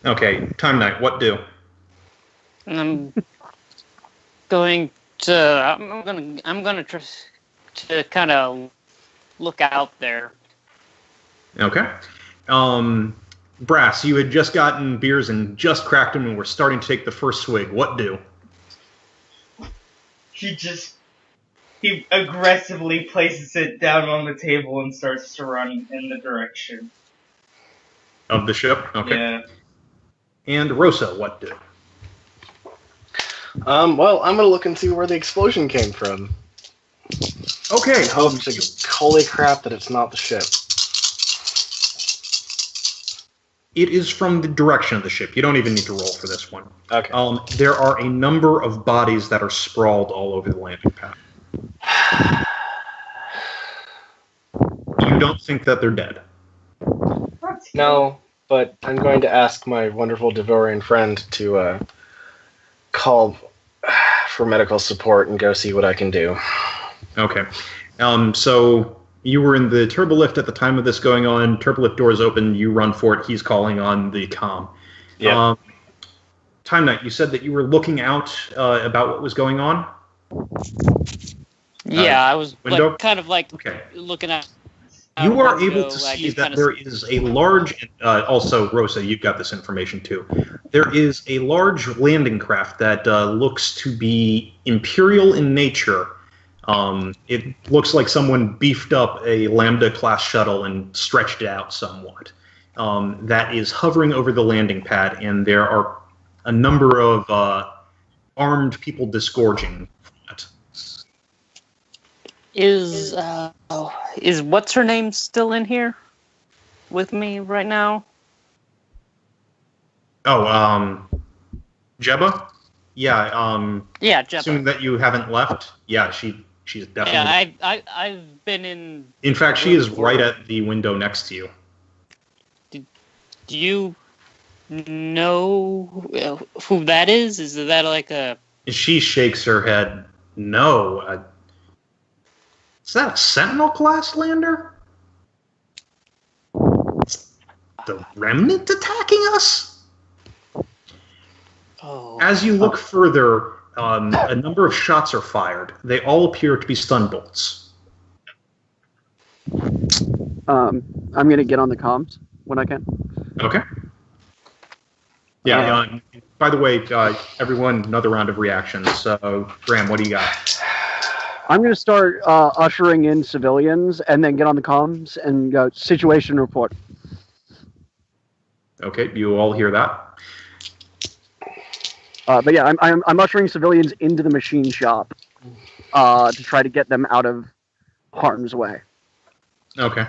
Okay, Time Knight, what do? I'm going to. I'm gonna try to kind of look out there. Okay. Brass, you had just gotten beers and just cracked them and were starting to take the first swig. What do? He aggressively places it down on the table and starts to run in the direction of the ship. Okay. Yeah. And Rosa, what do? Well, I'm gonna look and see where the explosion came from. Okay. Holy crap that it's not the ship. It is from the direction of the ship. You don't even need to roll for this one. Okay. There are a number of bodies that are sprawled all over the landing pad. You don't think that they're dead? No, but I'm going to ask my wonderful Devorian friend to call for medical support and go see what I can do. Okay. So you were in the turbolift at the time of this going on. Turbolift doors open. You run for it. He's calling on the comm. Yeah. Time Knight, you said that you were looking out about what was going on? Yeah, I was kind of okay. Looking at. You are able to see that there is a large. Also, Rosa, you've got this information too. There is a large landing craft that looks to be Imperial in nature. It looks like someone beefed up a Lambda-class shuttle and stretched it out somewhat. That is hovering over the landing pad, and there are a number of armed people disgorging from it. Is what's her name still in here with me right now? Oh, Jebba? Yeah. Yeah, Jebba. Assuming that you haven't left. Yeah, she's definitely. Yeah, I've been in. In fact, she is right at the window next to you. Do you know who that is? Is that like a? She shakes her head. No. Is that a Sentinel class lander? The Remnant attacking us? Oh. As you look further, a number of shots are fired. They all appear to be stun bolts. I'm going to get on the comms when I can. Okay. Yeah, by the way, everyone, another round of reactions. So, Graham, what do you got? I'm going to start ushering in civilians and then get on the comms and go, situation report. Okay, you all hear that? But yeah, I'm ushering civilians into the machine shop to try to get them out of harm's way. Okay.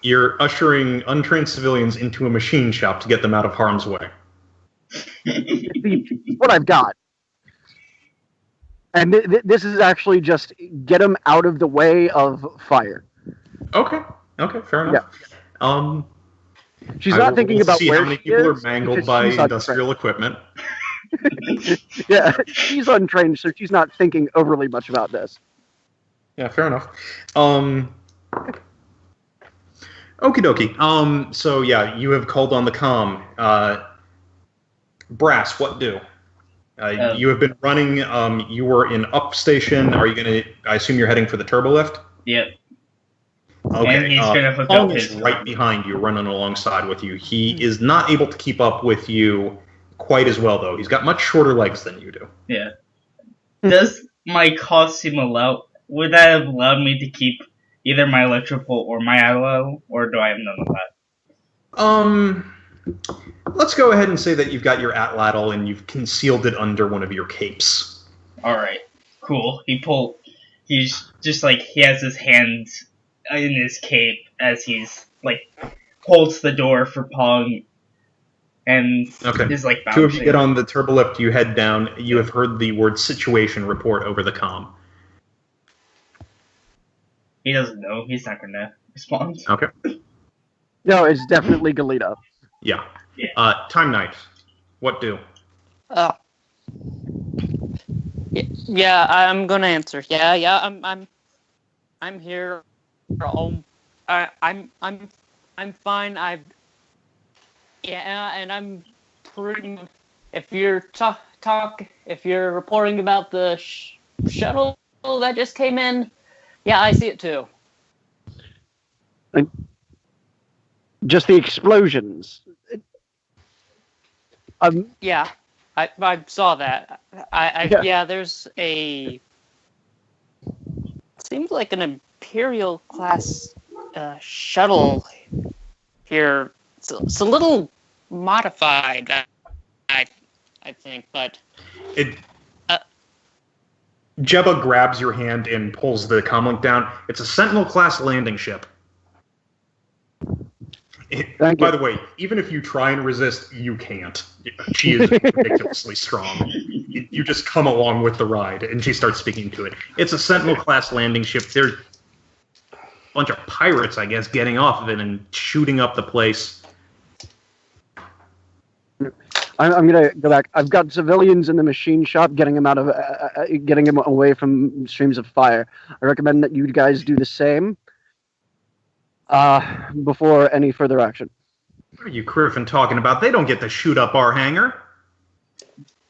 You're ushering untrained civilians into a machine shop to get them out of harm's way. What I've got. And this is actually just get them out of the way of fire. Okay, fair enough. Yeah. She's not thinking about see where how many people are mangled by industrial equipment. Yeah, she's untrained, so she's not thinking overly much about this. Yeah, fair enough. Okie dokie. So yeah, you have called on the comm. Brass, what do? You have been running. You were in up station. Are you gonna? I assume you're heading for the turbolift. Yep. Okay. And he's gonna hook up his right behind you, running alongside with you. He is not able to keep up with you quite as well, though. He's got much shorter legs than you do. Yeah. Does my costume would that have allowed me to keep either my electrical or my allo, or do I have none of that? Let's go ahead and say that you've got your atlatl and you've concealed it under one of your capes. Alright, cool. He's just like, he has his hands in his cape as he's, like, holds the door for Pong and is, like, bouncing. Two of you get on the turbolift, you head down, you have heard the word situation report over the comm. He doesn't know, he's not gonna respond. Okay. No, it's definitely Galita. Yeah. Time Knight, what do? Yeah, I'm gonna answer. Yeah, I'm here. I'm fine. Yeah, and I'm pretty. If you're if you're reporting about the shuttle that just came in, yeah, I see it too. Just the explosions. Yeah, I saw that. Yeah, there's a. Seems like an Imperial class shuttle here. It's a little modified, I think, but Jebba grabs your hand and pulls the comlink down. It's a Sentinel class landing ship. By the way, even if you try and resist, you can't. She is ridiculously strong. You just come along with the ride, and she starts speaking to it. It's a Sentinel-class landing ship. There's a bunch of pirates, I guess, getting off of it and shooting up the place. I'm gonna go back. I've got civilians in the machine shop, getting them out of, getting them away from streams of fire. I recommend that you guys do the same. Before any further action. What are you Griffin talking about? They don't get to shoot up our hangar.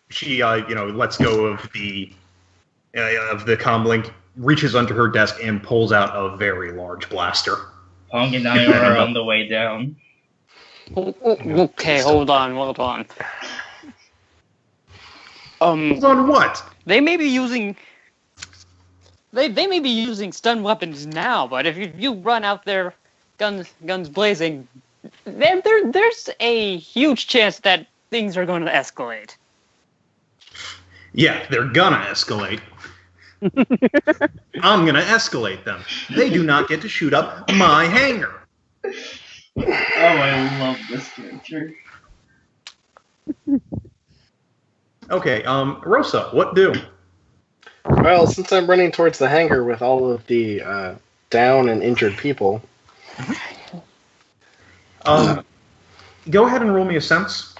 She, lets go of the comlink, reaches under her desk, and pulls out a very large blaster. Pong and I are on the way down. Okay, hold on. Hold on what? They may be using... They may be using stun weapons now, but if you run out there, guns blazing, there's a huge chance that things are going to escalate. Yeah, they're gonna escalate. I'm gonna escalate them. They do not get to shoot up my hangar. Oh, I love this character. Okay, Rosa, what do? Well, since I'm running towards the hangar with all of the down and injured people... Go ahead and roll me a sense.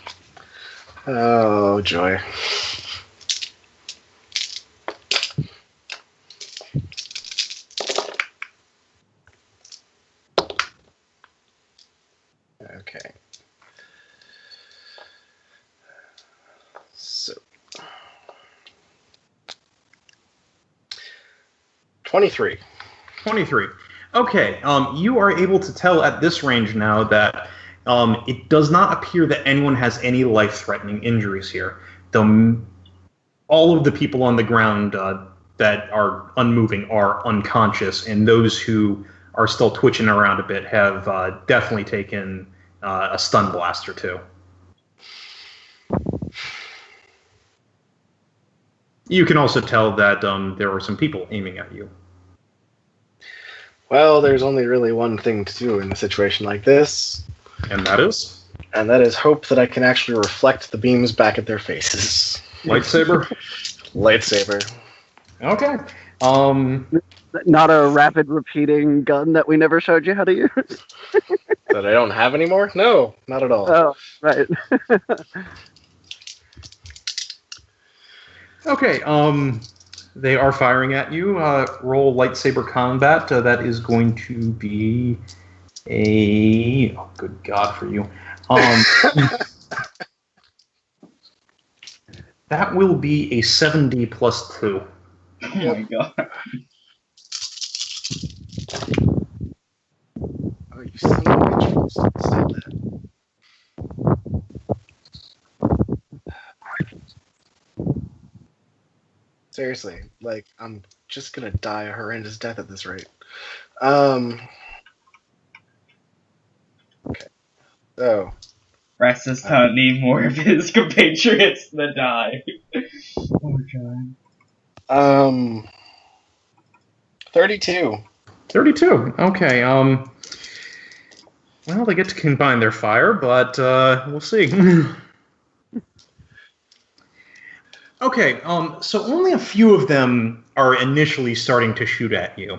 Oh, joy. Okay. So... 23. 23. Okay, you are able to tell at this range now that it does not appear that anyone has any life-threatening injuries here. Though all of the people on the ground that are unmoving are unconscious, and those who are still twitching around a bit have definitely taken a stun blast or two. You can also tell that there were some people aiming at you. Well, there's only really one thing to do in a situation like this. And that is? And that is hope that I can actually reflect the beams back at their faces. Lightsaber? Lightsaber. Okay. Not a rapid repeating gun that we never showed you how to use? That I don't have anymore? No, not at all. Oh, right. Okay, they are firing at you. Roll lightsaber combat. That is going to be a... Oh, good God for you. That will be a 7D plus 2. Oh my God. Oh, you son of a bitch. Stop that. Seriously, like, I'm just gonna die a horrendous death at this rate. Okay. So. Rastus don't need more of his compatriots to die. Oh God. 32. 32. Okay. Well, they get to combine their fire, but we'll see. Okay. So only a few of them are initially starting to shoot at you.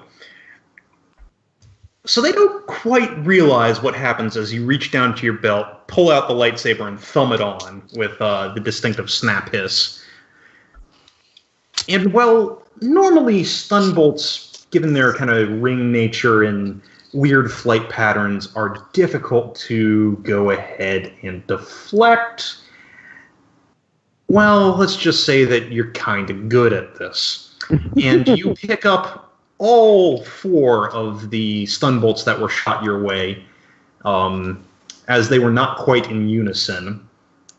So they don't quite realize what happens as you reach down to your belt, pull out the lightsaber, and thumb it on with the distinctive snap hiss. And, well, normally stun bolts, given their kind of ring nature and weird flight patterns are difficult to go ahead and deflect. Well, let's just say that you're kind of good at this. And you pick up all 4 of the stun bolts that were shot your way, as they were not quite in unison.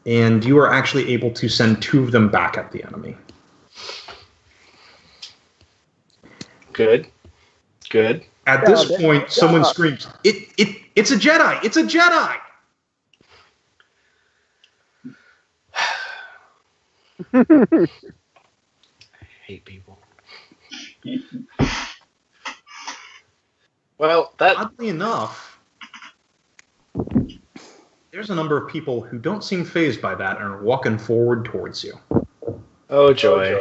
And you are actually able to send 2 of them back at the enemy. Good. At this point, someone screams, it's a Jedi! It's a Jedi! I hate people. Well, oddly enough, there's a number of people who don't seem fazed by that and are walking forward towards you. Oh, joy.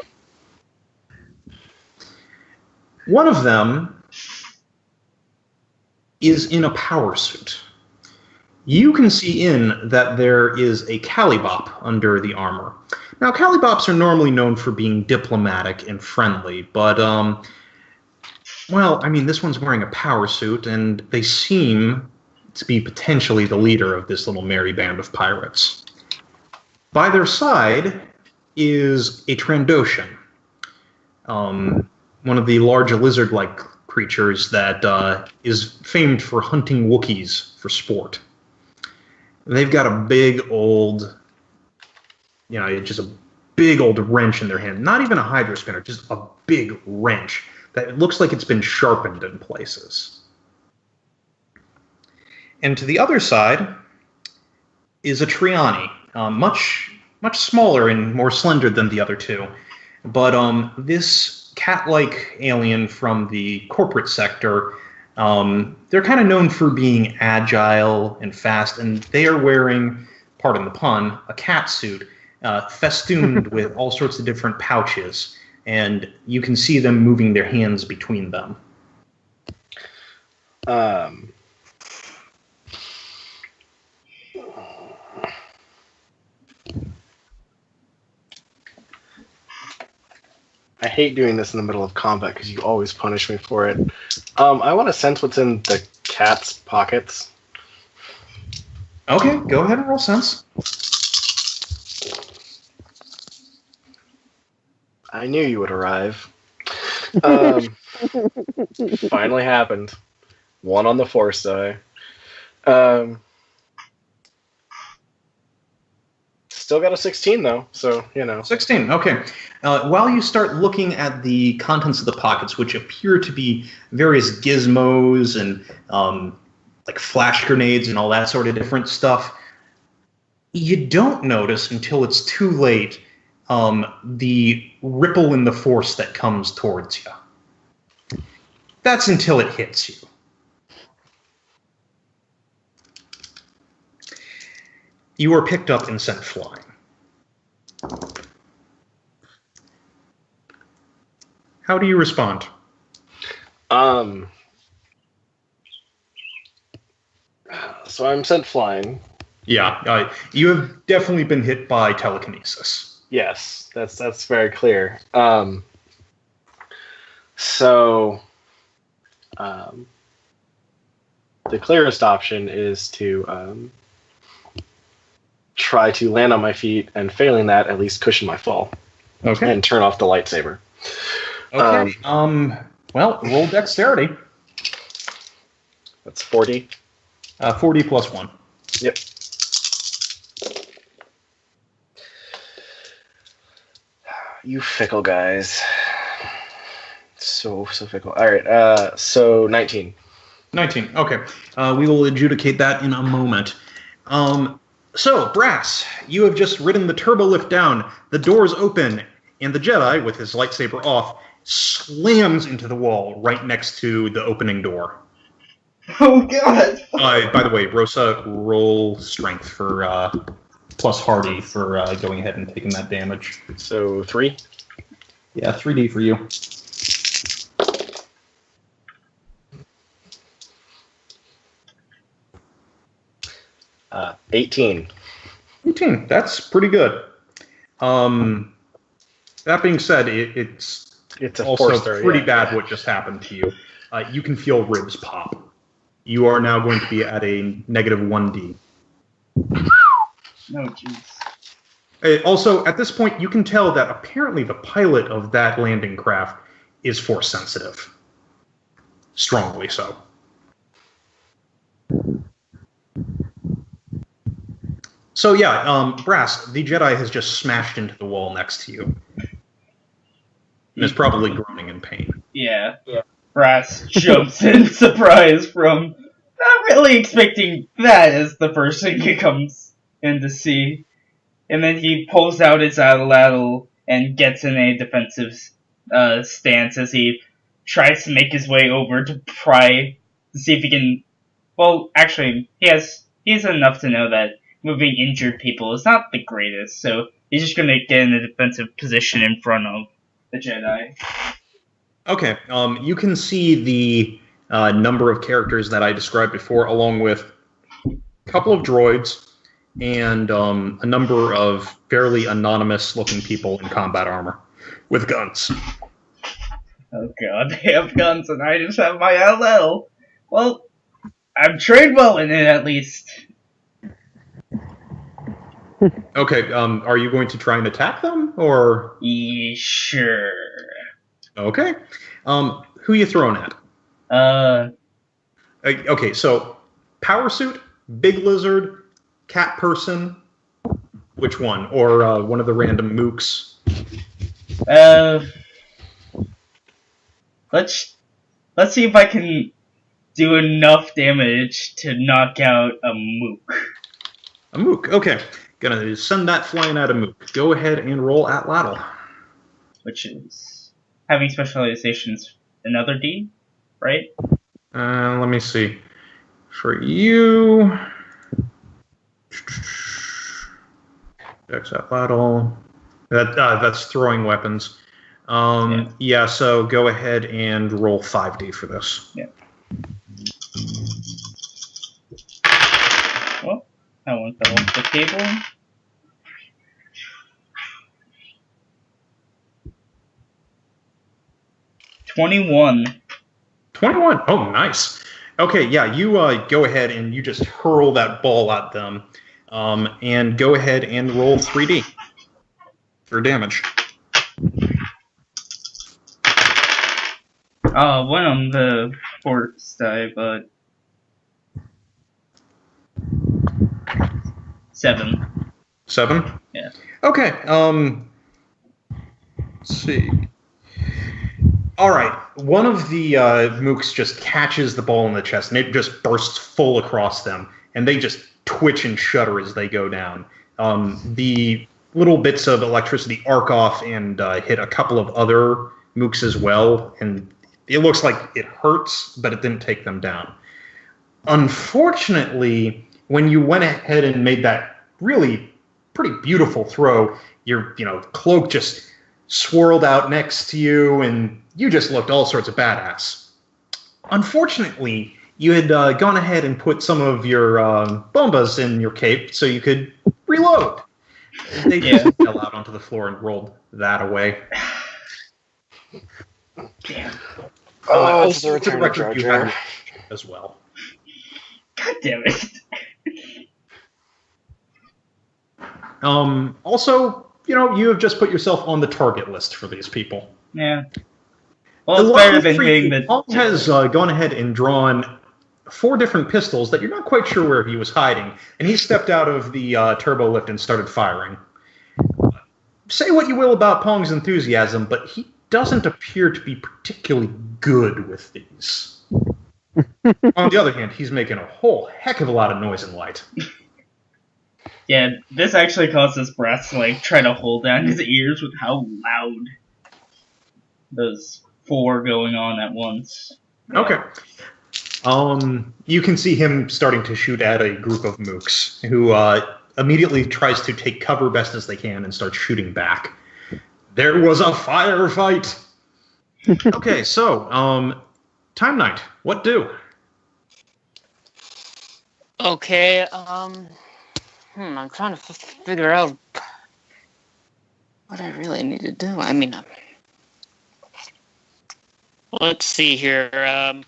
One of them is in a power suit. You can see in that there is a Calibop under the armor. Now, Calibops are normally known for being diplomatic and friendly, but, well, I mean, this one's wearing a power suit, and they seem to be potentially the leader of this little merry band of pirates. By their side is a Trandoshan, one of the large lizard-like creatures that is famed for hunting Wookiees for sport. They've got a big old, just a big old wrench in their hand. Not even a hydro spinner, just a big wrench that looks like it's been sharpened in places. And to the other side is a Triani, much smaller and more slender than the other 2. But this cat-like alien from the corporate sector, they're kind of known for being agile and fast, and they are wearing, pardon the pun, a cat suit, festooned with all sorts of different pouches, and you can see them moving their hands between them. I hate doing this in the middle of combat because you always punish me for it. I want to sense what's in the cat's pockets. Okay, go ahead and roll sense. I knew you would arrive. Finally happened. 1 on the force die. Still got a 16 though, so 16. Okay. While you start looking at the contents of the pockets, which appear to be various gizmos and like flash grenades and all that sort of different stuff, you don't notice until it's too late the ripple in the force that comes towards you. That's until it hits you. You are picked up and sent flying. How do you respond? So I'm sent flying. Yeah, you have definitely been hit by telekinesis. Yes, that's very clear. So the clearest option is to try to land on my feet, and failing that, at least cushion my fall. Okay. And turn off the lightsaber. Okay. Well, roll dexterity. That's 40. 40 plus 1. Yep. You fickle guys. So fickle. All right. So 19. 19. Okay. We will adjudicate that in a moment. So, Brass, you have just ridden the turbo lift down. The doors open, and the Jedi, with his lightsaber off, slams into the wall right next to the opening door. Oh, God! By the way, Rosa, roll strength for plus Hardy for going ahead and taking that damage. So 3? Yeah, 3D for you. 18. 18. That's pretty good. That being said, it's a also force pretty bad what just happened to you. You can feel ribs pop. you are now going to be at a negative 1d. No, jeez. Also, at this point, you can tell that apparently the pilot of that landing craft is force sensitive. Strongly so. So yeah, Brass, the Jedi has just smashed into the wall next to you. And is probably groaning in pain. Yeah. Brass jumps in surprise from not really expecting that as the person he comes in to see. And then he pulls out his atlatl and gets in a defensive stance as he tries to make his way over to try to see if he can... Well, actually, he has enough to know that moving injured people is not the greatest, so he's just going to get in a defensive position in front of the Jedi. Okay, you can see the number of characters that I described before, along with a couple of droids and a number of fairly anonymous-looking people in combat armor with guns. Oh god, they have guns and I just have my LL. Well, I'm trained well in it at least. Okay, are you going to try and attack them, or...? Sure. Okay. Who you throwing at? Okay, so, power suit, big lizard, cat person, which one? Or one of the random mooks? Let's see if I can do enough damage to knock out a mook. A mook, okay. Gonna send that flying at a mook. Go ahead and roll atlatl. Which is having specializations another D, right? Let me see. For you... Dex atlatl. That's throwing weapons. Yeah, so go ahead and roll 5d for this. Yeah. Well, that one fell off the table. $21. 21. Oh, nice. Okay, yeah, you go ahead and you just hurl that ball at them. And go ahead and roll 3d for damage. One on the force die, but 7. 7? Yeah. Okay, let's see. Alright, one of the mooks just catches the ball in the chest, and it just bursts full across them, and they just twitch and shudder as they go down. The little bits of electricity arc off and hit a couple of other mooks as well, and it looks like it hurts, but it didn't take them down. Unfortunately, when you went ahead and made that really pretty beautiful throw, your cloak just swirled out next to you, and you just looked all sorts of badass. Unfortunately, you had gone ahead and put some of your bombas in your cape so you could reload. They just fell out onto the floor and rolled that away. Damn. Also, it's a return you had as well. God damn it. Also, you have just put yourself on the target list for these people. Yeah. Well, it's better than hitting the... Paul has gone ahead and drawn 4 different pistols that you're not quite sure where he was hiding, and he stepped out of the turbo lift and started firing. Say what you will about Pong's enthusiasm, but he doesn't appear to be particularly good with these. On the other hand, he's making a whole heck of a lot of noise and light. Yeah, this actually causes Brass to try to hold down his ears with how loud those 4 going on at once. Okay. You can see him starting to shoot at a group of mooks who immediately tries to take cover best as they can and starts shooting back. There was a firefight! Okay, so, Time Knight, what do? Okay, I'm trying to figure out what I really need to do. I mean, let's see here.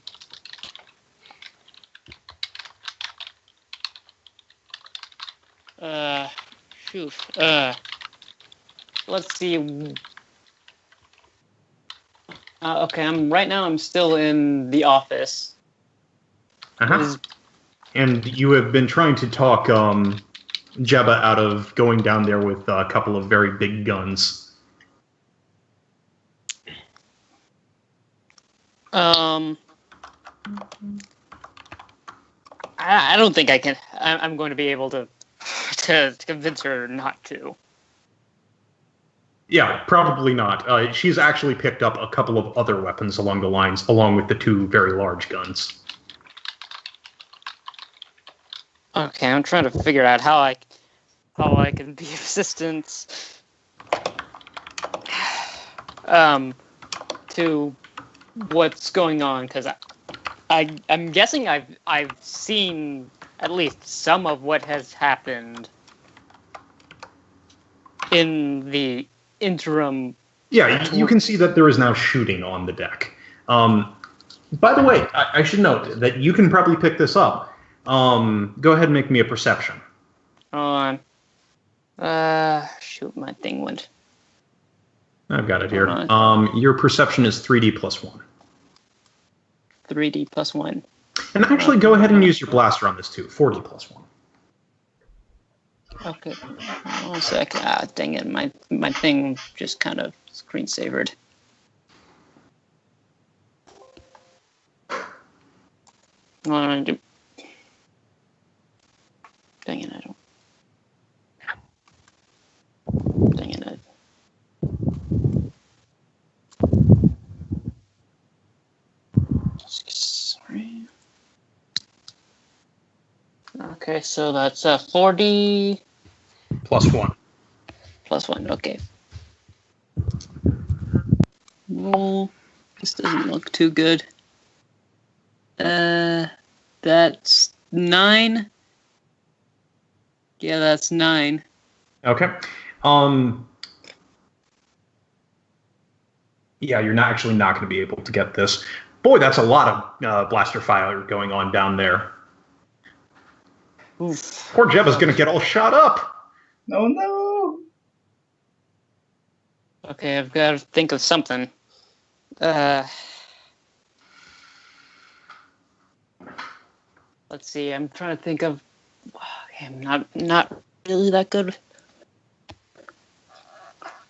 Shoot. Let's see. Okay, I'm still in the office. Uh-huh. And you have been trying to talk Jebba out of going down there with a couple of very big guns. I don't think I can. I'm going to be able to convince her not to. Yeah, probably not. She's actually picked up a couple of other weapons along the lines, along with the two very large guns. Okay, I'm trying to figure out how I can be of assistance to what's going on, because I'm guessing I've seen at least some of what has happened in the interim. Yeah, you can see that there is now shooting on the deck. By the way, I should note that you can probably pick this up. Go ahead and make me a perception. Hold on. Shoot, my thing went. I've got it here. Your perception is 3D plus 1. 3D plus 1. And actually, go ahead and use your blaster on this too. 4D plus 1. Okay. 1 sec. Dang it. My thing just kind of screen-savered. Dang it, I don't. Dang it, sorry. Okay, so that's 4D... Plus 1. Plus 1, okay. Well, this doesn't look too good. That's 9. Yeah, that's 9. Okay. Yeah, you're not going to be able to get this. Boy, that's a lot of blaster fire going on down there. Oof. Poor Jebba's going to get all shot up. Oh no! Okay, I've got to think of something. Let's see. I'm trying to think of. I'm not really that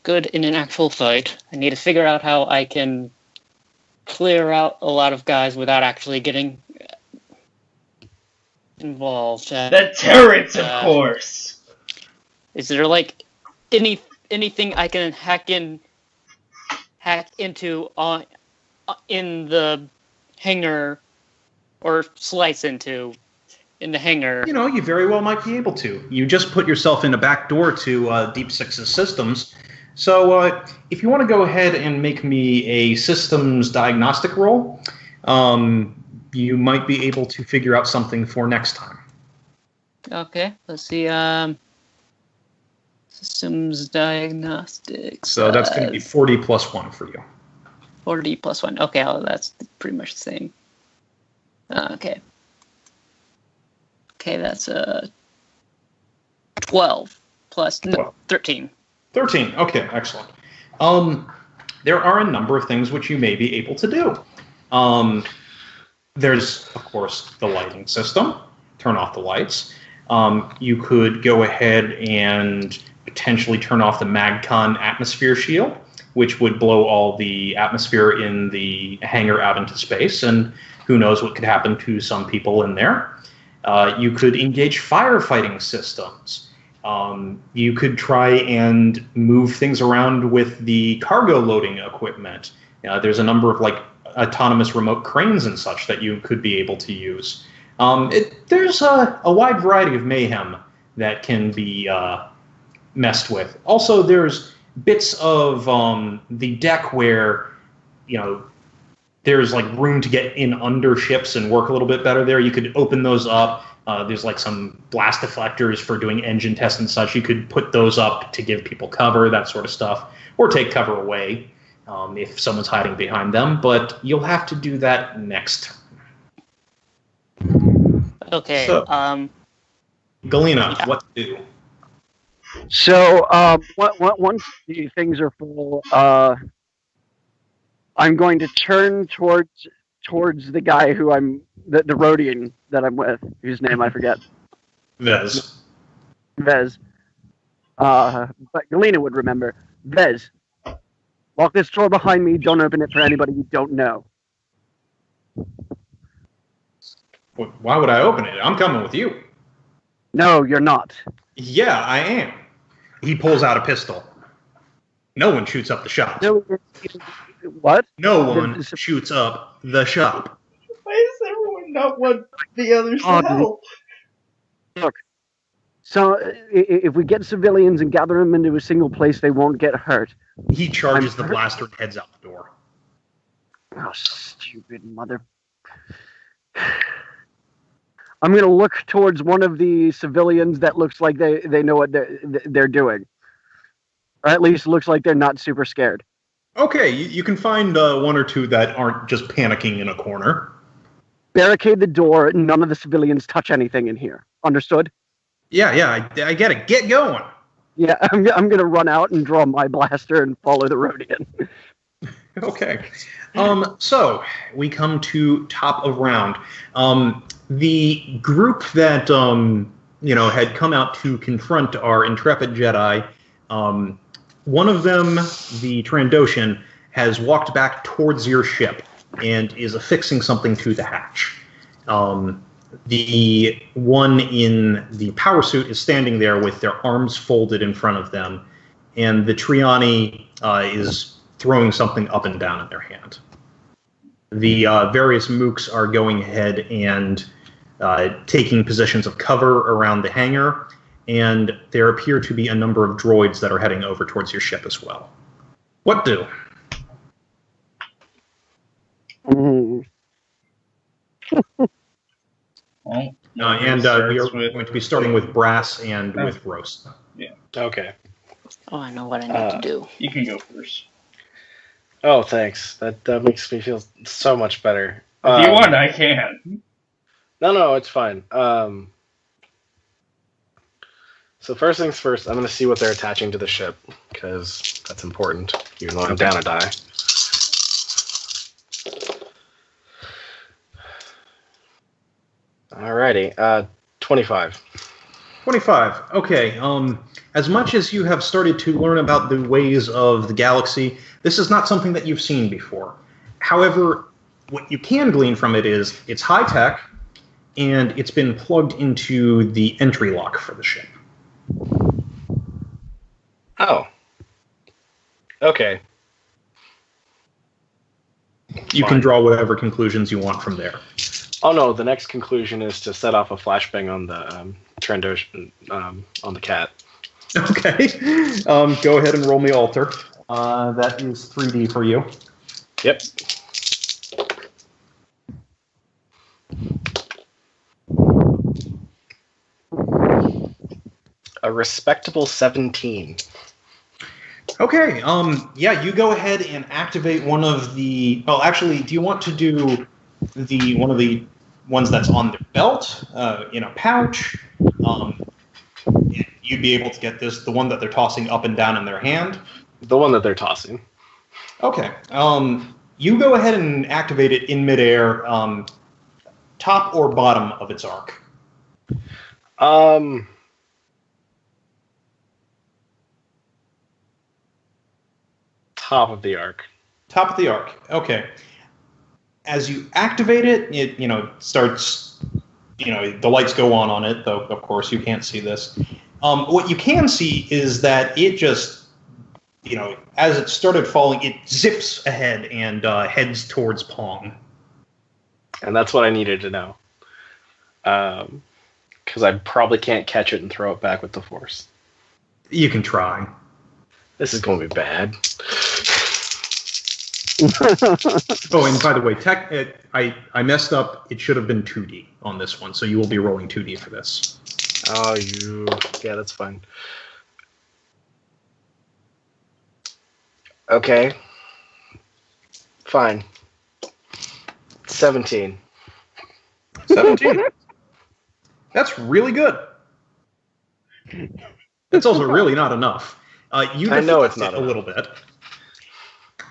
good in an actual fight. I need to figure out how I can clear out a lot of guys without actually getting involved. The turrets, of course. Is there like anything I can hack into in the hangar, or slice into in the hangar? You know, you very well might be able to. You just put yourself in a back door to Deep Six's systems. So if you want to go ahead and make me a systems diagnostic roll, you might be able to figure out something for next time. Okay, let's see. Systems diagnostics. So that's going to be 4D plus 1 for you. 4D plus 1. Okay, well, that's pretty much the same. Okay. Okay, that's 12 plus 13. 13. Okay, excellent. There are a number of things which you may be able to do. There's, of course, the lighting system. Turn off the lights. You could go ahead and potentially turn off the MagCon atmosphere shield, which would blow all the atmosphere in the hangar out into space, and who knows what could happen to some people in there. You could engage firefighting systems. You could try and move things around with the cargo loading equipment. There's a number of autonomous remote cranes and such that you could be able to use. There's a wide variety of mayhem that can be messed with. Also, there's bits of the deck where, there's room to get in under ships and work a little bit better there. You could open those up. There's some blast deflectors for doing engine tests and such. You could put those up to give people cover, that sort of stuff, or take cover away if someone's hiding behind them. But you'll have to do that next turn. Okay. So, Galena, yeah. what to do? So, once the things are full, I'm going to turn towards the guy who the Rhodian that I'm with, whose name I forget. Vez. Vez. But Galena would remember. Vez, lock this door behind me. Don't open it for anybody you don't know. Why would I open it? I'm coming with you. No, you're not. Yeah, I am. He pulls out a pistol. No one shoots up the shop. No, what? No one shoots up the shop. Why does everyone not want the others to help? Look, so if we get civilians and gather them into a single place, they won't get hurt. He charges the blaster and heads out the door. Oh, stupid mother... I'm going to look towards one of the civilians that looks like they know what they're doing. Or at least looks like they're not super scared. Okay, you can find one or two that aren't just panicking in a corner. Barricade the door. None of the civilians touch anything in here. Understood? Yeah, I get it. Get going. Yeah, I'm going to run out and draw my blaster and follow the Rhodian. Okay. So we come to top of round. The group that had come out to confront our intrepid Jedi, one of them, the Trandoshan, has walked back towards your ship and is affixing something to the hatch. The one in the power suit is standing there with their arms folded in front of them, and the Triani is throwing something up and down in their hand. The various mooks are going ahead and taking positions of cover around the hangar, and there appear to be a number of droids that are heading over towards your ship as well. What do? Well, and we are going to be starting with Brass and with Rose. Yeah. Okay. Oh, I know what I need to do. You can go first. Oh, thanks. That makes me feel so much better. If you want, I can. No, it's fine. So first things first, I'm going to see what they're attaching to the ship, because that's important, even though I'm down a die. Alrighty, 25. 25. Okay. As much as you have started to learn about the ways of the galaxy, this is not something that you've seen before. However, what you can glean from it is it's high tech, and it's been plugged into the entry lock for the ship. Oh. Okay. You can draw whatever conclusions you want from there. Oh no, the next conclusion is to set off a flashbang on the Trandoshan, on the cat. Okay. Go ahead and roll me alter. That is 3D for you. Yep. A respectable 17. Okay. Yeah, you go ahead and activate one of the. Well, actually, do you want to do one of the ones that's on their belt, in a pouch? You'd be able to get the one that they're tossing up and down in their hand. The one that they're tossing. Okay. You go ahead and activate it in midair, top or bottom of its arc. Top of the arc. Top of the arc. Okay. As you activate it, it starts. The lights go on it, though of course you can't see this. What you can see is that it just, as it started falling, it zips ahead and heads towards Pong. And that's what I needed to know. Because I probably can't catch it and throw it back with the Force. You can try. This is going to be bad. Oh, and by the way, I messed up. It should have been 2D on this one, so you will be rolling 2D for this. Oh, yeah, that's fine. Okay. Fine. 17. 17. That's really good. That's also really not enough. You I know it's not a little bit.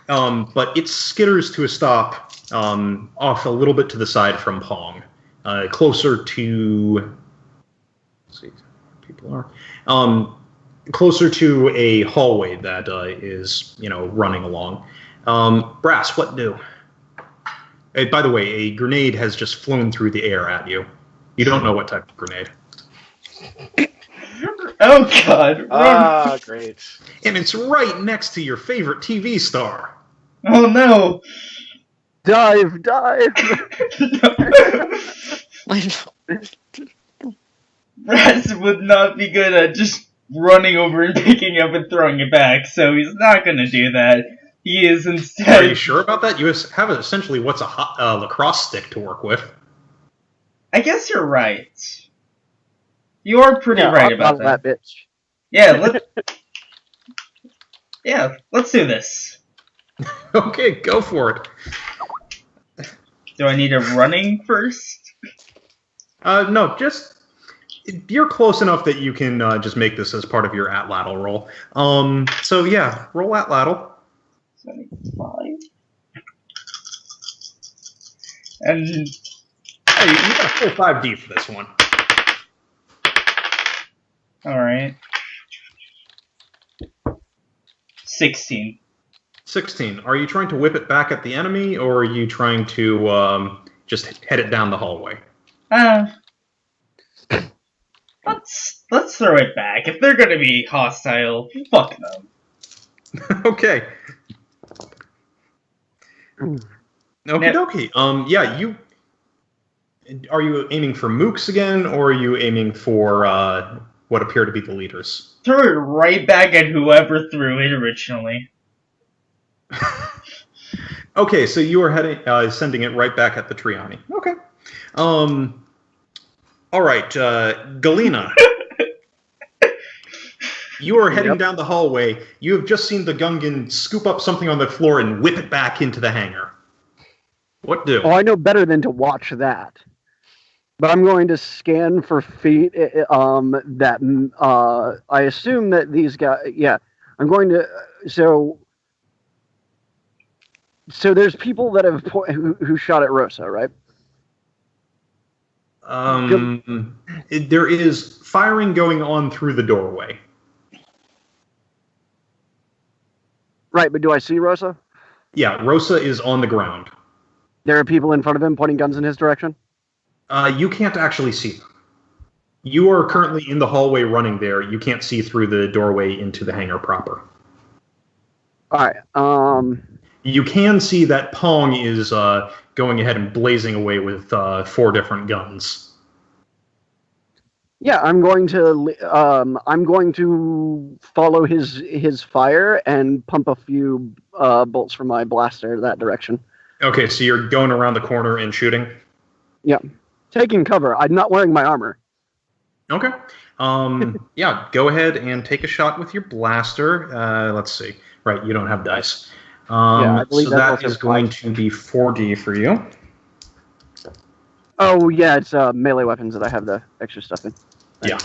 But it skitters to a stop off a little bit to the side from Pong. Closer to... Let's see where people are. Closer to a hallway that is, running along. Brass, what do? By the way, a grenade has just flown through the air at you. You don't know what type of grenade. Oh, God. Ah, great. And it's right next to your favorite TV star. Oh, no. Dive! Raz would not be good at just running over and picking up and throwing it back, so he's not going to do that. He is instead... Are you sure about that? You have essentially what's a lacrosse stick to work with. I guess you're right. You are pretty right about that. Bitch. Yeah, let's do this. Okay, go for it. Do I need a running first? No, just... You're close enough that you can just make this as part of your at-lattle roll. So yeah, roll at-lattle. 75. And... Hey, you got a full 5D for this one. Alright. 16. 16. Are you trying to whip it back at the enemy, or are you trying to just head it down the hallway? Let's throw it back. If they're gonna be hostile, fuck them. Okay. Okie dokie. Yeah, you... Are you aiming for mooks again, or are you aiming for what appear to be the leaders? Throw it right back at whoever threw it originally. Okay, so you are sending it right back at the Triani. Okay. All right, Galena. You are heading down the hallway. You have just seen the Gungan scoop up something on the floor and whip it back into the hangar. What do? Oh, I know better than to watch that. But I'm going to scan for feet that I assume that these guys... Yeah, I'm going to... So there's people that have who shot at Rosa, right? There is firing going on through the doorway. Right, but do I see Rosa? Yeah, Rosa is on the ground. There are people in front of him pointing guns in his direction? You can't actually see them. You are currently in the hallway running there. You can't see through the doorway into the hangar proper. Alright, You can see that Pong is going ahead and blazing away with 4 different guns. Yeah, I'm going to follow his fire and pump a few bolts from my blaster that direction. Okay, so you're going around the corner and shooting? Yeah. Taking cover. I'm not wearing my armor. Okay. Yeah, go ahead and take a shot with your blaster. Let's see. Right, you don't have dice. I believe so that is going to be 4D for you. Oh, yeah, it's melee weapons that I have the extra stuff in. Yeah.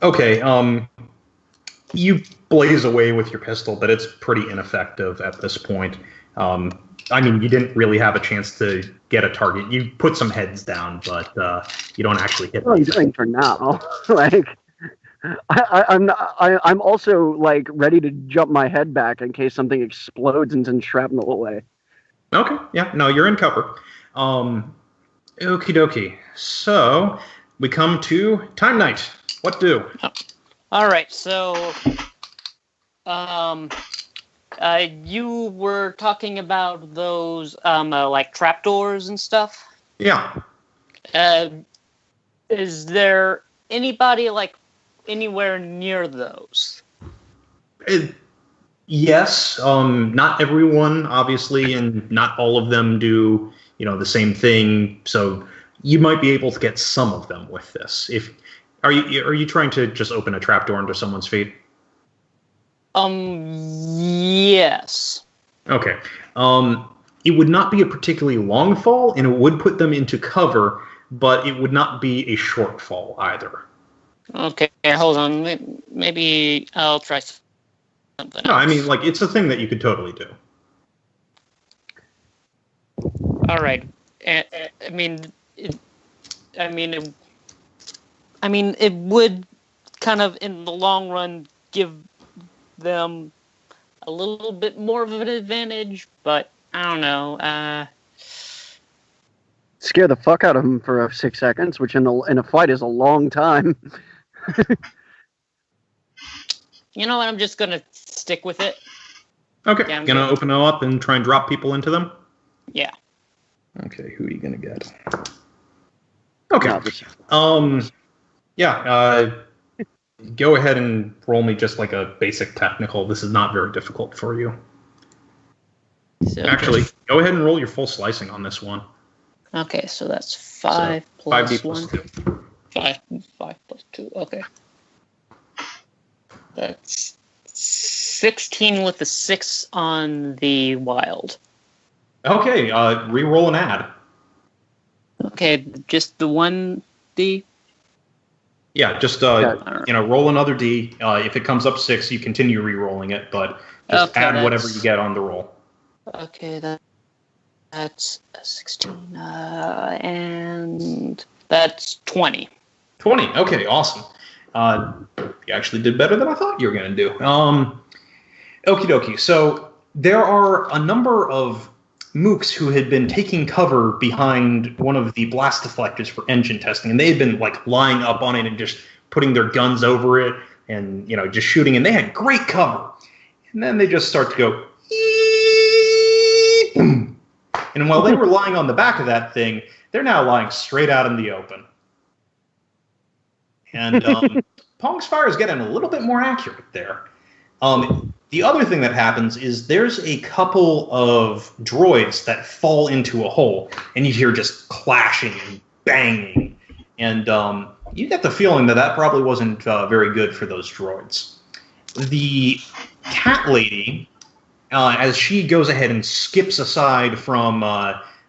Okay, you blaze away with your pistol, but it's pretty ineffective at this point. I mean, you didn't really have a chance to get a target. You put some heads down, but you don't actually hit them. What are you doing for now? I'm also like ready to jump my head back in case something explodes and sends shrapnel away. Okay, yeah, no, you're in cover. Okie dokie. So we come to Time Knight. What do? All right, so you were talking about those like trapdoors and stuff. Yeah. Is there anybody like anywhere near those? Yes. Not everyone, obviously, and not all of them do, the same thing. So you might be able to get some of them with this. Are you trying to just open a trapdoor into someone's feet? Yes. Okay. It would not be a particularly long fall, and it would put them into cover, but it would not be a shortfall either. Okay, hold on. Maybe I'll try something else. No, I mean, like, it's a thing that you could totally do. All right. I mean, it would kind of, in the long run, give them a little bit more of an advantage, but I don't know. Scare the fuck out of them for 6 seconds, which in a fight is a long time. You know what? I'm just gonna stick with it. Okay, Yeah, gonna open them up and try and drop people into them? Yeah. Okay, who are you gonna get? Okay. Go ahead and roll me just like a basic technical. This is not very difficult for you. So Actually, go ahead and roll your full slicing on this one. Okay, so that's 5 plus 5d 1. plus 2. 5 plus 2, okay. That's 16 with the 6 on the wild. Okay, re-roll an add. Okay, just the 1d? Yeah, just roll another d. If it comes up 6, you continue re-rolling it, but just add whatever you get on the roll. Okay, that's 16, and that's 20. 20. Okay, awesome. You actually did better than I thought you were going to do. Okie dokie. So there are a number of mooks who had been taking cover behind one of the blast deflectors for engine testing, and they had been like lying up on it and just putting their guns over it and just shooting, and they had great cover. And then they just start to go, boom. And while they were lying on the back of that thing, they're now lying straight out in the open. And Pong's fire is getting a little bit more accurate there. The other thing that happens is there's a couple of droids that fall into a hole, and you hear just clashing and banging. And you get the feeling that probably wasn't very good for those droids. The cat lady, as she goes ahead and skips aside from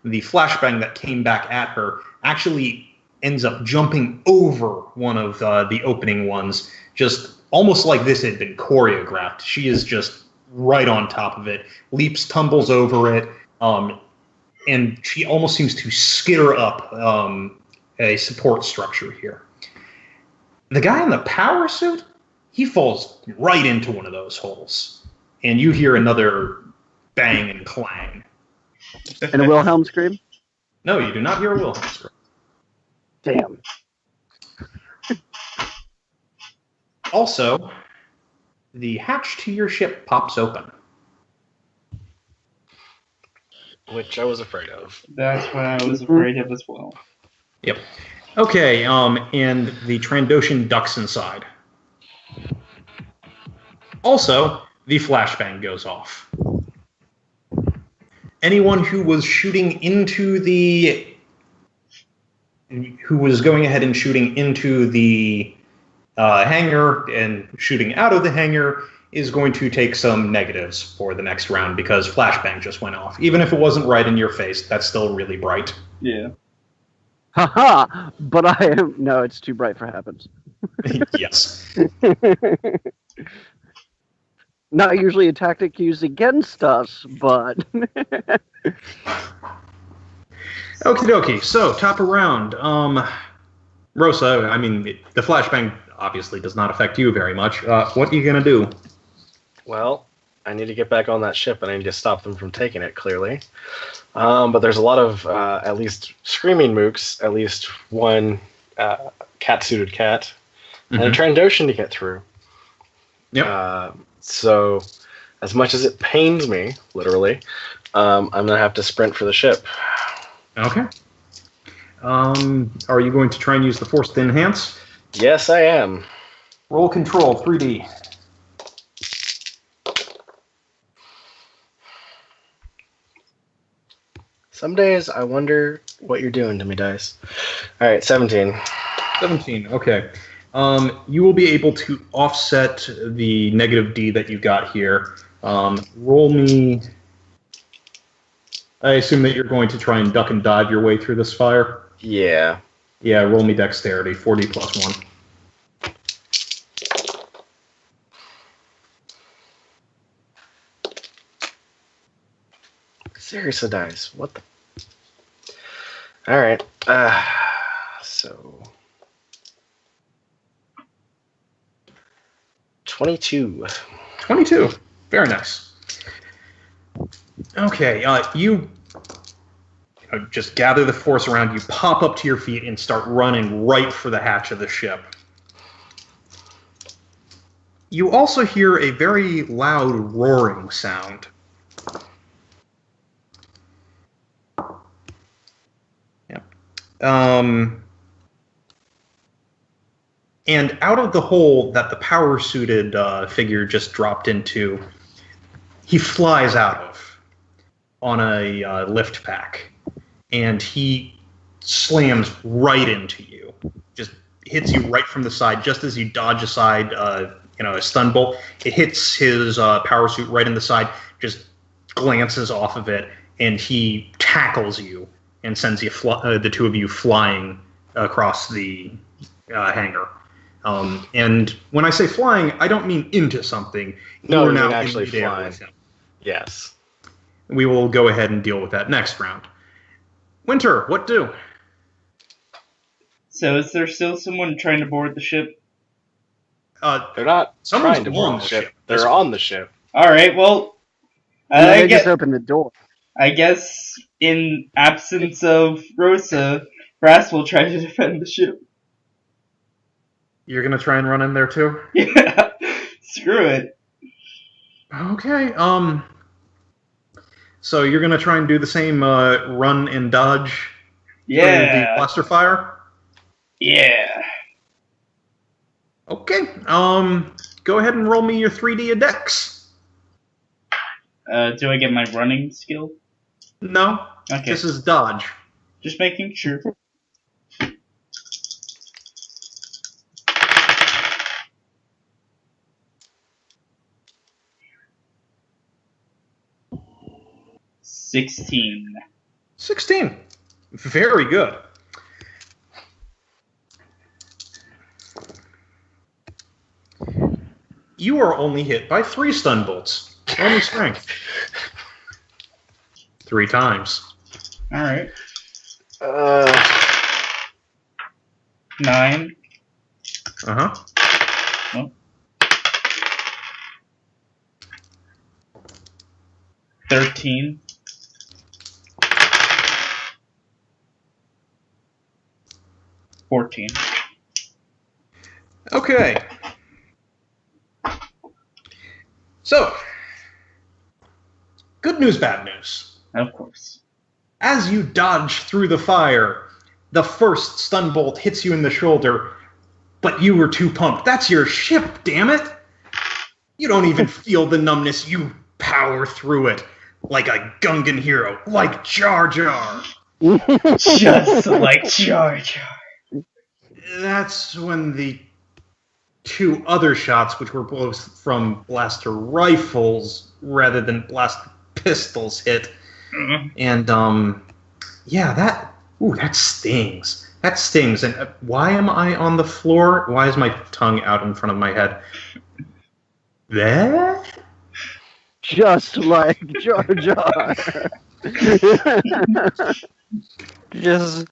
the flashbang that came back at her, actually ends up jumping over one of the opening ones, just almost like this had been choreographed. She is just right on top of it, leaps, tumbles over it, and she almost seems to skitter up a support structure here. The guy in the power suit, he falls right into one of those holes, and you hear another bang and clang. And a Wilhelm scream? No, you do not hear a Wilhelm scream. Damn. Also, the hatch to your ship pops open. Which I was afraid of. That's what I was afraid of as well. Yep. Okay, and the Trandoshan ducks inside. Also, the flashbang goes off. Anyone who was shooting into who was going ahead and shooting into the hangar and shooting out of the hangar is going to take some negatives for the next round because flashbang just went off. Even if it wasn't right in your face, that's still really bright. Yeah. Haha! But I am... No, it's too bright for happens. Yes. Not usually a tactic used against us, but... Okie dokie. So, top of round. Rosa, I mean, the flashbang obviously does not affect you very much. What are you going to do? Well, I need to get back on that ship, and I need to stop them from taking it, clearly. But there's a lot of, at least, screaming mooks, at least one cat-suited cat, and a Trandoshan to get through. Yep. So, as much as it pains me, literally, I'm going to have to sprint for the ship. Okay. Are you going to try and use the Force to enhance? Yes, I am. Roll control, 3D. Some days I wonder what you're doing to me, Dice. All right, 17. 17, okay. You will be able to offset the negative D that you got here. Roll me... I assume that you're going to try and duck and dive your way through this fire? Yeah. Yeah, roll me dexterity, 40 plus 1. Seriously, dice. What the? All right. So 22. 22. Very nice. Okay, you just gather the force around you, pop up to your feet, and start running right for the hatch of the ship. You also hear a very loud roaring sound. And out of the hole that the power-suited figure just dropped into, he flies out of on a lift pack, and he slams right into you. Just hits you right from the side, just as you dodge aside, a stun bolt. It hits his power suit right in the side, just glances off of it, and he tackles you and sends you the two of you flying across the hangar. And when I say flying, I don't mean into something. No, you're you now mean actually in midair flying. with him. Yes. We will go ahead and deal with that next round. Winter, what do? So is there still someone trying to board the ship? They're not someone's trying to board on the the ship. ship. They're on the ship. Alright, well... They just opened the door. I guess, in absence of Rosa, Brass will try to defend the ship. You're going to try and run in there too? Yeah, screw it. Okay, so you're going to try and do the same run and dodge through the blaster fire? Yeah. Okay, go ahead and roll me your 3D dex. Do I get my running skill? No, Okay. this is dodge. Just making sure. $16. 16. Very good. You are only hit by 3 stun bolts. Only strength. 3 times. Alright. 9. Uh-huh. Well. 13. 14. Okay. So, good news, bad news. Of course. As you dodge through the fire, the first stun bolt hits you in the shoulder, but you were too pumped. That's your ship, damn it! You don't even feel the numbness. You power through it like a Gungan hero, like Jar Jar. Just like Jar Jar. That's when the 2 other shots, which were both from blaster rifles rather than blaster pistols, hit. Mm-hmm. And, yeah, that stings. That stings. And why am I on the floor? Why is my tongue out in front of my head? That? Just like Jar Jar. Just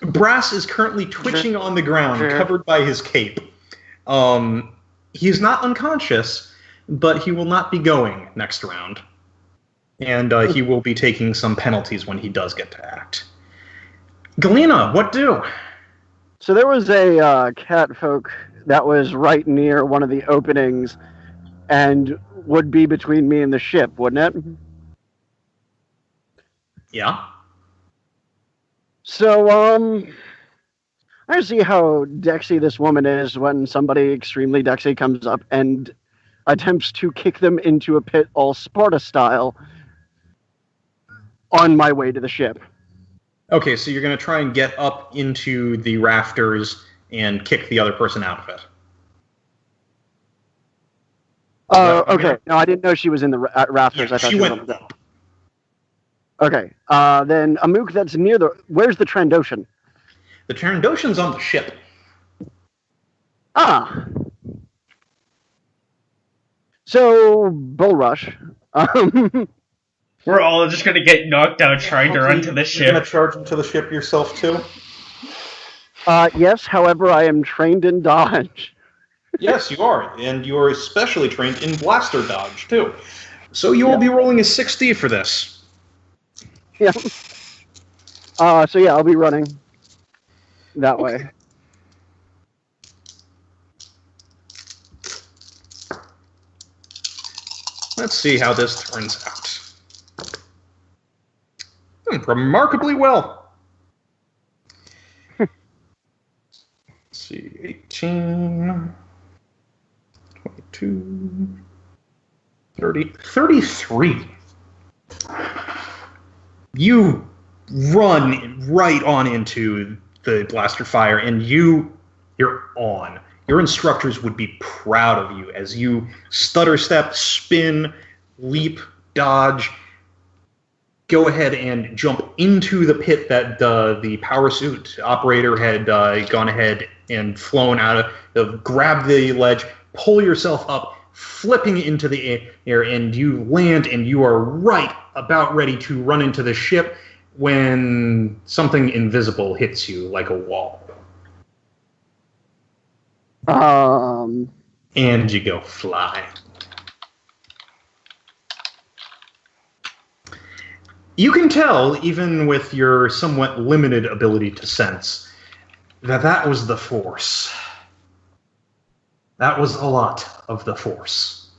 Brass is currently twitching on the ground, covered by his cape. He's not unconscious, but he will not be going next round. And he will be taking some penalties when he does get to act. Galena, what do? So there was a catfolk that was right near one of the openings and would be between me and the ship, wouldn't it? Yeah. So, I see how dexy this woman is when somebody extremely dexy comes up and attempts to kick them into a pit all Sparta style on my way to the ship. Okay, so you're going to try and get up into the rafters and kick the other person out of it. Okay. No, I didn't know she was in the rafters. Yeah, I thought she was went. on the... Okay. Then Amuk, that's near the... Where's the Trandoshan? The Trandoshan's on the ship. Ah. So, Bull Rush. We're all just gonna get knocked out trying to run to the You're gonna ship. charge into the ship yourself too? Yes, however, I am trained in dodge. Yes, you are, and you are especially trained in blaster dodge too. So you will be rolling a 6D for this. Yeah. So yeah, I'll be running that way. Let's see how this turns out. Remarkably well. Let's see, 18, 22, 30, 33. You run right on into the blaster fire, and you're on. Your instructors would be proud of you as you stutter step, spin, leap, dodge, go ahead and jump into the pit that the power suit operator had gone ahead and flown out of, grab the ledge, pull yourself up, flipping into the air, and you land, and you are right about ready to run into the ship when something invisible hits you like a wall. And you go fly. You can tell, even with your somewhat limited ability to sense, that was the Force. That was a lot of the Force.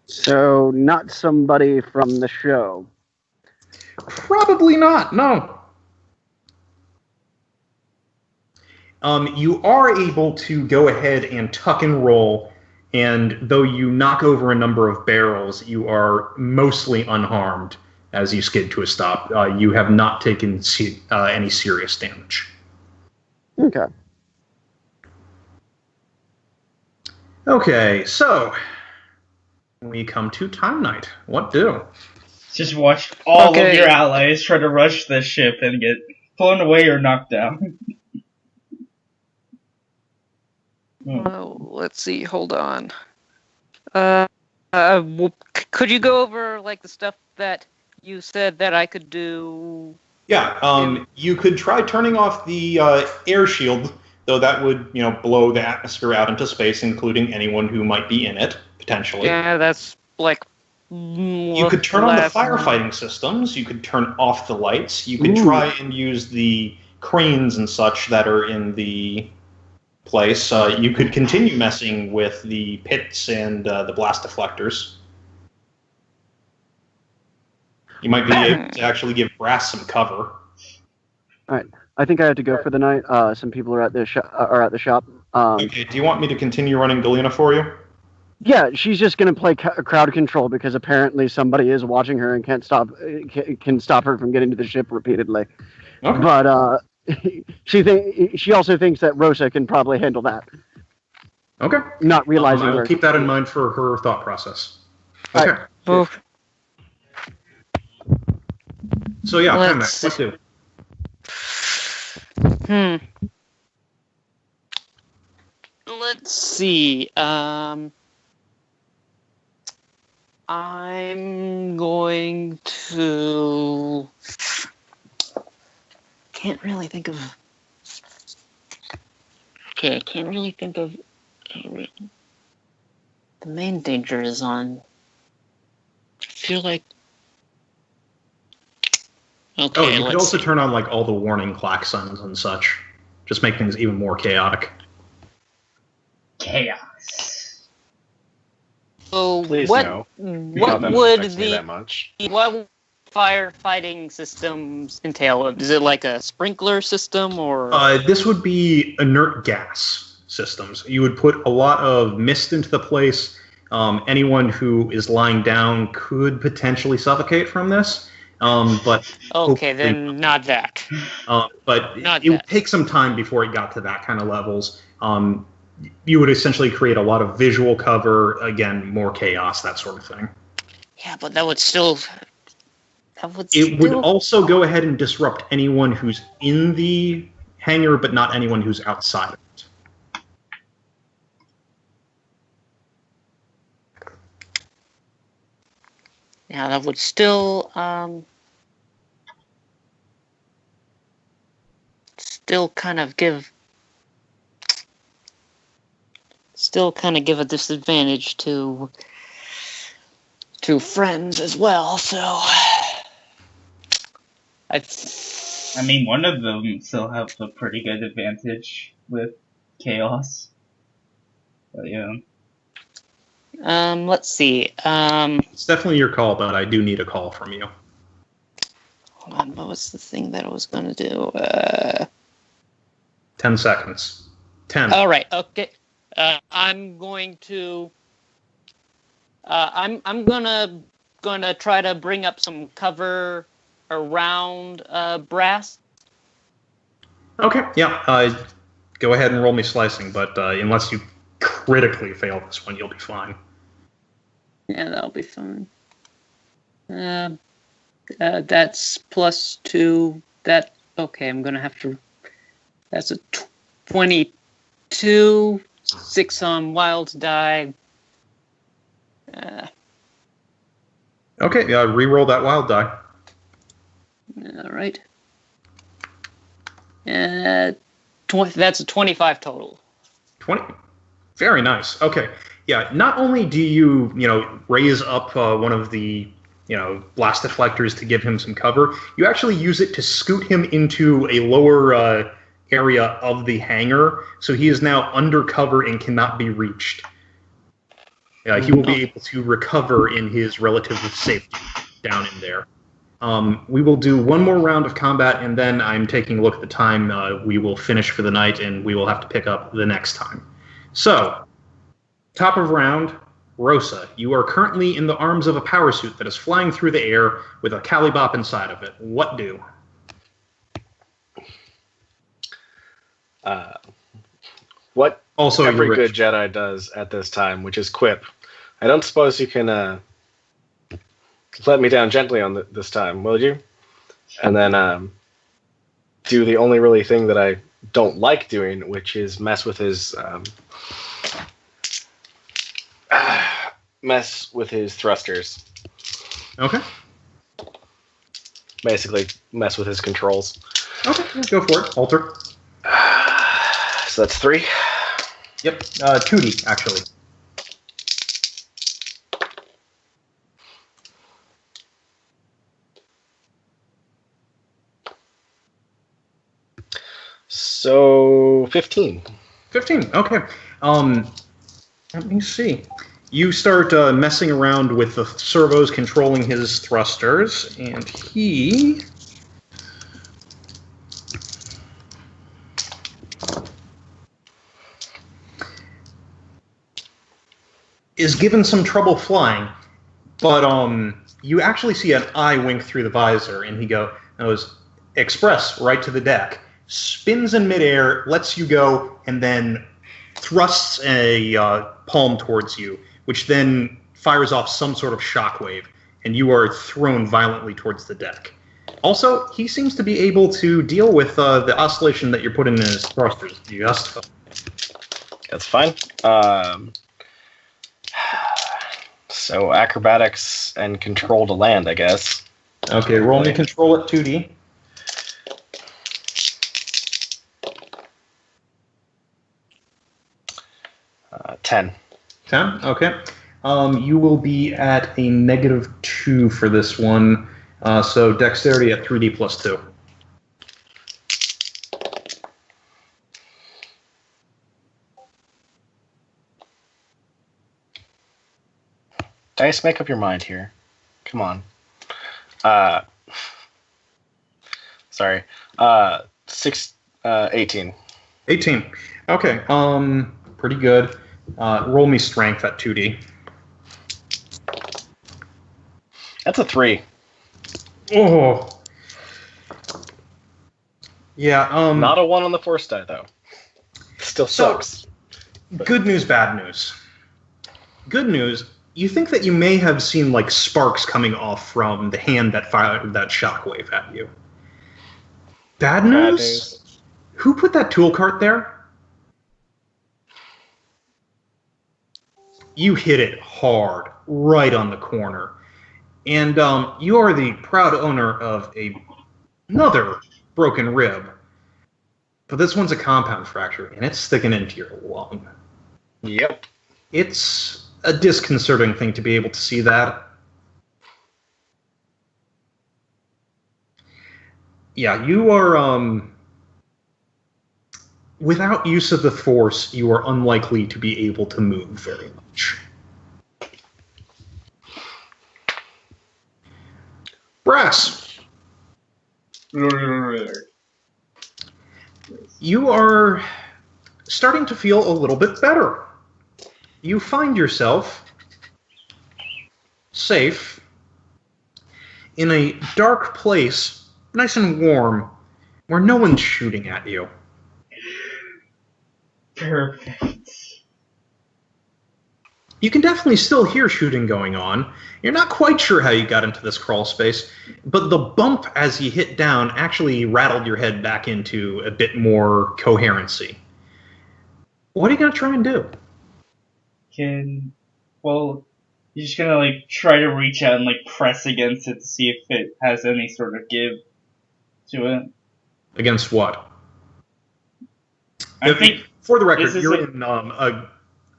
So, not somebody from the show. Probably not, no. You are able to go ahead and tuck and roll, and though you knock over a number of barrels, you are mostly unharmed as you skid to a stop. You have not taken any serious damage. Okay. Okay, so we come to Time Knight. What do? Just watch all of your allies try to rush the ship and get flown away or knocked down. Let's see. Hold on. Could you go over like the stuff that you said that I could do? Yeah. You could try turning off the air shield, though that would, blow the atmosphere out into space, including anyone who might be in it potentially. Yeah, that's like. You could turn on the firefighting systems. You could turn off the lights. You could try and use the cranes and such that are in the place. You could continue messing with the pits and the blast deflectors. You might be able to actually give Brass some cover. All right. I think I have to go for the night. Some people are at the shop. Okay. Do you want me to continue running Galena for you? Yeah, she's just going to play crowd control because apparently somebody is watching her and can stop her from getting to the ship repeatedly. Okay. But she also thinks that Rosa can probably handle that. Okay. Not realizing I'll keep that in mind for her thought process. Okay. Right. So yeah, let's do. Let's see. I'm going to. Can't really think of. Okay, I can't really think of. The main danger is on. I feel like. Okay, you could also turn on like all the warning klaxons and such. Just make things even more chaotic. Chaos. So Please what? no. What would what firefighting systems entail? Is it like a sprinkler system or? This would be inert gas systems. You would put a lot of mist into the place. Anyone who is lying down could potentially suffocate from this. But okay, then not that. But it would take some time before it got to that kind of levels. You would essentially create a lot of visual cover, again, more chaos, that sort of thing. Yeah, but that would still... It would also go ahead and disrupt anyone who's in the hangar, but not anyone who's outside of it. Yeah, that would still kind of give a disadvantage to friends as well. So, I mean, one of them still have a pretty good advantage with chaos. But yeah. Let's see. It's definitely your call, but I do need a call from you. Hold on, what was the thing that I was going to do? 10 seconds. 10. All right. Okay. I'm going to. I'm gonna try to bring up some cover around Brass. Okay. Yeah. Go ahead and roll me slicing, but unless you critically fail this one, you'll be fine. Yeah, that'll be fine. That's +2. Okay, I'm gonna have to. That's a 22. 6 on wild die. Okay, re-roll that wild die. All right. That's a 25 total. 20. Very nice. Okay. Yeah, not only do you raise up one of the, blast deflectors to give him some cover, you actually use it to scoot him into a lower area of the hangar, so he is now undercover and cannot be reached. He will be able to recover in his relative safety down in there. We will do one more round of combat, and then I'm taking a look at the time. We will finish for the night, and we will have to pick up the next time. So, top of round, Rosa, you are currently in the arms of a power suit that is flying through the air with a Calibop inside of it. What do? What also every good Jedi does at this time, which is quip. I don't suppose you can let me down gently on this time, will you? And then do the only really thing that I don't like doing, which is mess with his thrusters. Okay. Basically, mess with his controls. Okay, go for it. Alter. So that's 3. Yep, 2D, actually. So, 15. 15, okay. Let me see. You start messing around with the servos controlling his thrusters, and he... is given some trouble flying, but you actually see an eye wink through the visor, and he goes, express right to the deck, spins in midair, lets you go, and then thrusts a palm towards you, which then fires off some sort of shockwave, and you are thrown violently towards the deck. Also, he seems to be able to deal with the oscillation that you're putting in his thrusters. Do you justify? That's fine. So acrobatics and control to land, I guess. Okay, roll me control at 2D. 10. 10? Okay. You will be at a -2 for this one. So dexterity at 3D plus 2. Dice, make up your mind here. Come on. Sorry. 18. 18. Okay. Pretty good. Roll me strength at 2D. That's a 3. Oh. Yeah. Not a 1 on the force die though. Still sucks. Good news, bad news. Good news. you think that you may have seen like sparks coming off from the hand that fired that shockwave at you. Bad news? Who put that tool cart there? You hit it hard, right on the corner. And you are the proud owner of another broken rib. But this one's a compound fracture, and it's sticking into your lung. Yep. It's a disconcerting thing to be able to see that. Yeah, you are, without use of the Force, you are unlikely to be able to move very much. Brass. You are starting to feel a little bit better. You find yourself safe in a dark place, nice and warm, where no one's shooting at you. Perfect. You can definitely still hear shooting going on. You're not quite sure how you got into this crawl space, but the bump as you hit down actually rattled your head back into a bit more coherency. What are you going to try and do? Well, you're just gonna like try to reach out and like press against it to see if it has any sort of give to it. Against what? I think for the record, you're in a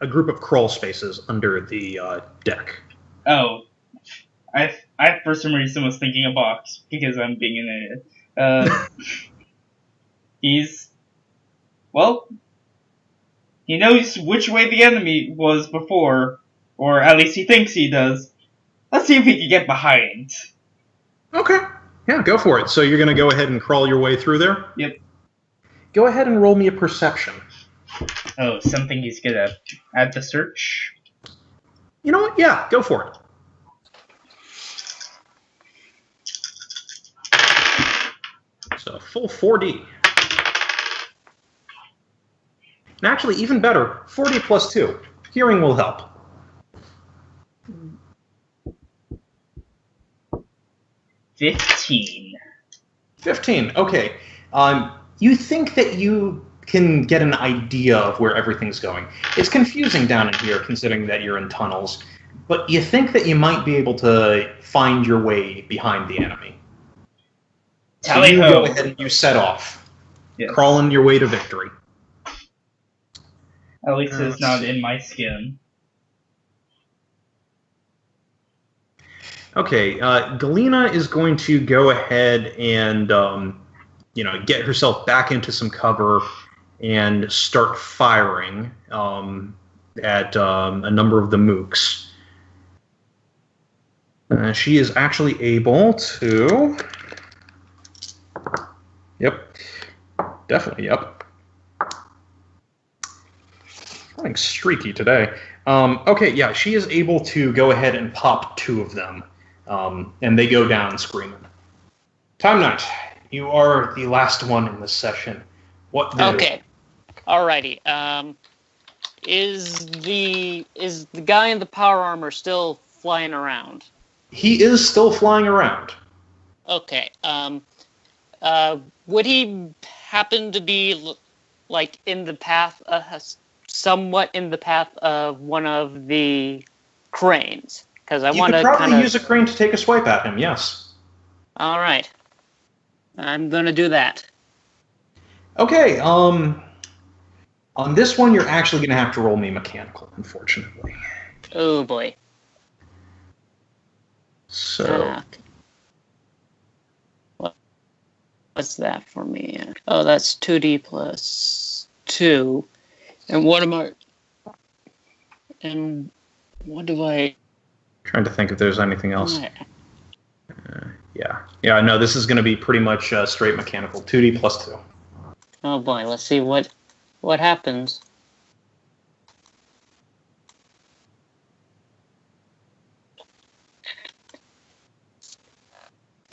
group of crawl spaces under the deck. Oh, I for some reason was thinking a box because I'm being an idiot. He knows which way the enemy was before, or at least he thinks he does. Let's see if he can get behind. Okay. Yeah, go for it. So you're going to go ahead and crawl your way through there? Yep. Go ahead and roll me a perception. Oh, something he's good at. Add the search? You know what? Yeah, go for it. So, full 4D. And actually, even better, 4D plus 2. Hearing will help. 15. 15, okay. You think that you can get an idea of where everything's going. It's confusing down in here, considering that you're in tunnels, but you think that you might be able to find your way behind the enemy. So you go ahead and you set off, yes. Crawling your way to victory. At least it's not in my skin. Okay, Galena is going to go ahead and get herself back into some cover and start firing at a number of the mooks. She is actually able to... Yep. Definitely, yep. Running streaky today. Okay, yeah, she is able to go ahead and pop 2 of them. And they go down screaming. Time Knight, you are the last one in this session. What do? Okay. Alrighty. Is the guy in the power armor still flying around? He is still flying around. Okay. Would he happen to be like in the path, somewhat in the path of one of the cranes? Because I want to probably use a crane to take a swipe at him. Yes. All right. I'm gonna do that. Okay. On this one, you're actually gonna have to roll me mechanical, unfortunately. Oh boy. So. What's that for me? Oh, that's 2D plus 2. And what am I? And what do I? Trying to think if there's anything else. Yeah. No, this is going to be pretty much straight mechanical. 2D plus 2. Oh boy, let's see what happens.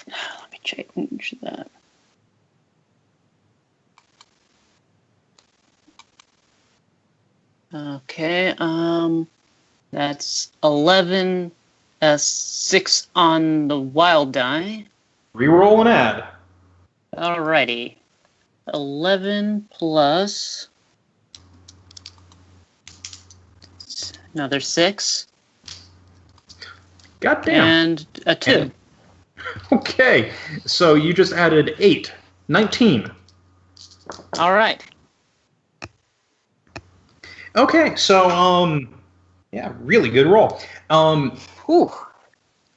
Let me change that. Okay, That's 11, 6 on the wild die. Reroll and add. Alrighty. 11 plus another 6. Goddamn. And a 2. Okay, so you just added 8. 19. Alright. Okay, so, yeah, really good roll. Whew.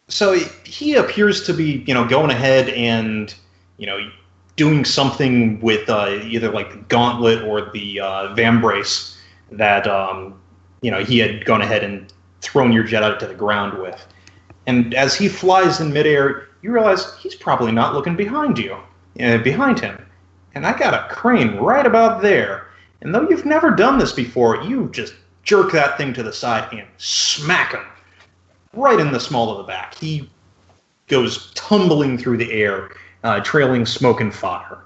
So he appears to be, going ahead and, doing something with either like the gauntlet or the vambrace that, he had gone ahead and thrown your jet out to the ground with. And as he flies in midair, you realize he's probably not looking behind him. And I got a crane right about there. And though you've never done this before, you just jerk that thing to the side and smack him right in the small of the back. He goes tumbling through the air, trailing smoke and fire,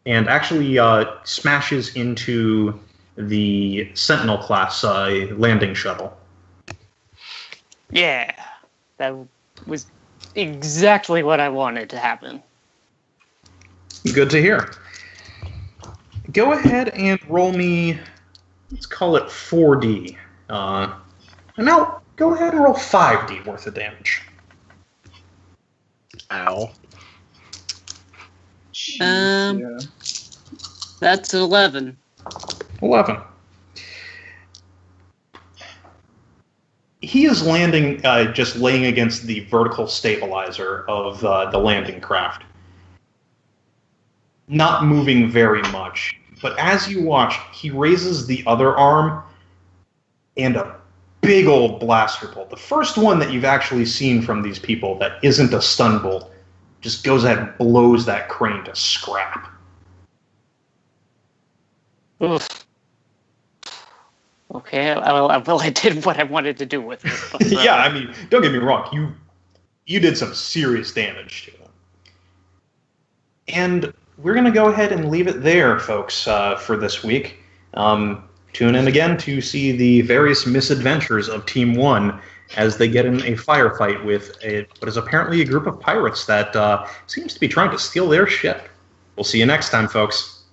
and actually smashes into the Sentinel-class landing shuttle. Yeah, that was exactly what I wanted to happen. Good to hear. Go ahead and roll me, let's call it 4D. And now go ahead and roll 5D worth of damage. Ow. Jeez, That's 11. 11. He is landing, just laying against the vertical stabilizer of the landing craft. Not moving very much. But as you watch, he raises the other arm and a big old blaster bolt. The first one that you've actually seen from these people that isn't a stun bolt just goes ahead and blows that crane to scrap. Oof. Okay, well, I did what I wanted to do with it. But, Yeah, I mean, don't get me wrong. You did some serious damage to them. And we're going to go ahead and leave it there, folks, for this week. Tune in again to see the various misadventures of Team 1 as they get in a firefight with what is apparently a group of pirates that seems to be trying to steal their ship. We'll see you next time, folks.